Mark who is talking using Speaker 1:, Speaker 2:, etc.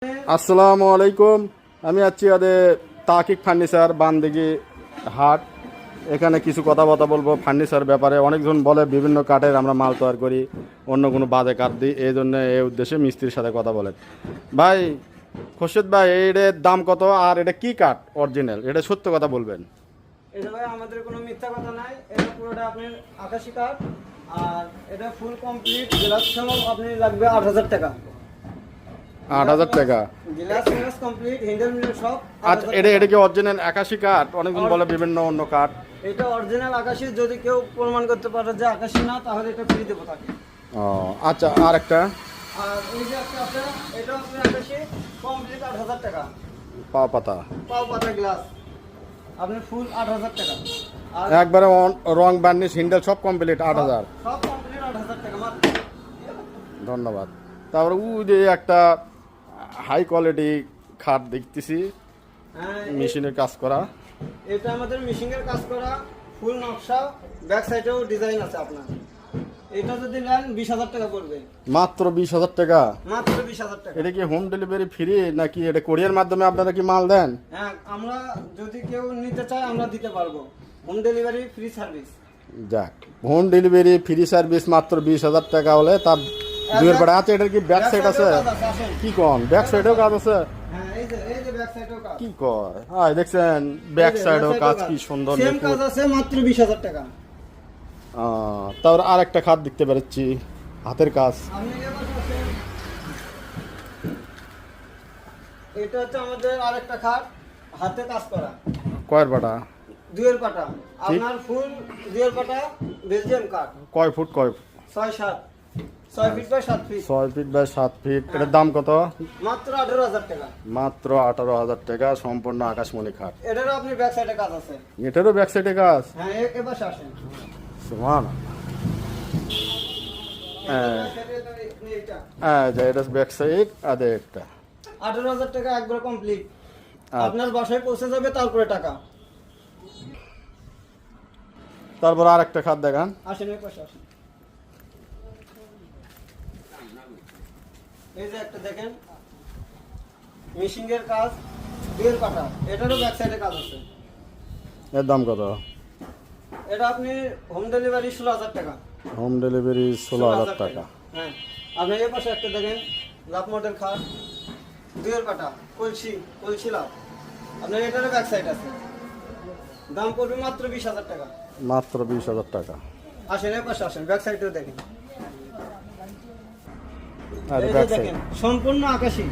Speaker 1: আসসালামু আলাইকুম। আমি আছি তাকিক ফার্নিচার বানদিঘি হাট। এখানে কিছু কথাবার্তা বলবো ফার্নিচার ব্যাপারে। অনেকজন বলে বিভিন্ন কাঠের আমরা মাল তৈরি করি, অন্য কোনো বাজে কাঠ দিই, এই জন্য এই উদ্দেশ্যে মিস্ত্রির সাথে কথা বলেন। ভাই খোরশেদ ভাই, এটার দাম কত আর এটা কি কাঠ অরিজিনাল, এটা সত্য কথা বলবেন।
Speaker 2: এটা ভাই আমাদের কোনো মিথ্যা কথা নাই, এটা পুরোটা আপনার আকাশি কাঠ। আর এটা ফুল কমপ্লিট গ্লাস সহ আপনি লাগবে 8,000 টাকা।
Speaker 1: 8,000 টাকা
Speaker 2: গ্লাস কমপ্লিট হ্যান্ডেল মিটার সব।
Speaker 1: আচ্ছা, এটা কি অরিজিনাল আকাশি কাঠ? অনেকজন বলে বিভিন্ন অন্য কাঠ।
Speaker 2: এটা অরিজিনাল আকাশি, যদি কেউ প্রমাণ করতে পারে যে আকাশি না, তাহলে এটা ফ্রি দেবো তাকে।
Speaker 1: ও আচ্ছা, আর একটা
Speaker 2: আর এই যে একটা আছে, এটা আপনার আকাশি কমপ্লিট 8,000 টাকা।
Speaker 1: পাও পাতা
Speaker 2: গ্লাস আপনি ফুল 8,000 টাকা। আর
Speaker 1: একবারে রং বার্নিশ হ্যান্ডেল সব কমপ্লিট 8,000।
Speaker 2: সব কমপ্লিট 8,000 টাকা মাত্র।
Speaker 1: ধন্যবাদ। তারপরে যে একটা হাই কোয়ালিটি খাট দেখতেছি,
Speaker 2: হ্যাঁ,
Speaker 1: মেশিনের কাজ করা।
Speaker 2: এটা আমাদের মেশিনের কাজ করা, ফুল নকশা, ব্যাক সাইডেও ডিজাইন আছে আপনার। এটা যদি নেন 20,000 টাকা পড়বে।
Speaker 1: মাত্র 20,000 টাকা?
Speaker 2: মাত্র 20,000 টাকা।
Speaker 1: এটা কি হোম ডেলিভারি ফ্রি নাকি এটা কোরিয়ার মাধ্যমে আপনারা কি মাল দেন?
Speaker 2: হ্যাঁ, আমরা যদি কেউ নিতে চায় আমরা দিতে পারবো। Home delivery free service.
Speaker 1: যাক, হোম ডেলিভারি ফ্রি সার্ভিস মাত্র 20,000 টাকা হলে তার দুয়ের পাড়া আছে। এটার কি ব্যাক সাইড আছে? কি কোন ব্যাক সাইডেও কাজ আছে?
Speaker 2: হ্যাঁ, এই যে ব্যাক সাইডেও কাজ।
Speaker 1: কি কয় হ্যাঁ, দেখছেন ব্যাক সাইডেও কাজ, কি সুন্দর
Speaker 2: সেম কাজ আছে, মাত্র 20,000 টাকা।
Speaker 1: তারপর আর একটা খাট দেখতে পাচ্ছি হাতের কাজ।
Speaker 2: আপনি এবার আসেন, এটা হচ্ছে আমাদের আরেকটা খাট, হাতে কাজ করা।
Speaker 1: কয়ের পাটা?
Speaker 2: দুয়ের পাটা আপনার ফুল দুয়ের পাটা, বেলজিয়াম কাঠ।
Speaker 1: কয় foot?
Speaker 2: 6 feet by 7 feet.
Speaker 1: 6 feet by 7 feet. এটার দাম কত?
Speaker 2: মাত্র 18,000 টাকা।
Speaker 1: মাত্র 18,000 টাকা, সম্পূর্ণ আকাশমণি খাট।
Speaker 2: এটারও আপনি ব্যাক সাইডে কাজ আছে।
Speaker 1: এটারও ব্যাক সাইডে কাজ?
Speaker 2: হ্যাঁ, এবার আসেন।
Speaker 1: সুবহানাল্লাহ। এটা ব্যাক সাইড আর একটা
Speaker 2: 18,000 টাকা একবার কমপ্লিট। আপনার বাসায় পৌঁছে যাবে, তারপরে টাকা।
Speaker 1: তারপর আর একটা খাট দেখান।
Speaker 2: আসেন, এই পাশে আসেন। এই যে একটা দেখেন, মেশিনের কাজ, দুয়ের পাটা, এটারও ব্যাক সাইডে কাজ আছে।
Speaker 1: এর দাম কত?
Speaker 2: এটা আপনি হোম ডেলিভারি 16,000 টাকা।
Speaker 1: হোম ডেলিভারি 16,000 টাকা।
Speaker 2: হ্যাঁ, আপনি এই পাশে একটা দেখেন, লাভ মডেল খাট, দুয়ের পাটা, কলসি লাভ। আপনার এটারও ব্যাক সাইড আছে, দাম পড়বে মাত্র 20,000 টাকা।
Speaker 1: মাত্র 20,000 টাকা।
Speaker 2: আসেন, এই পাশে আসেন, ব্যাক সাইডেও দেখেন।
Speaker 1: আর
Speaker 2: এই যে
Speaker 1: ব্যাক সাইড
Speaker 2: দেখেন, সম্পূর্ণ আকাশী।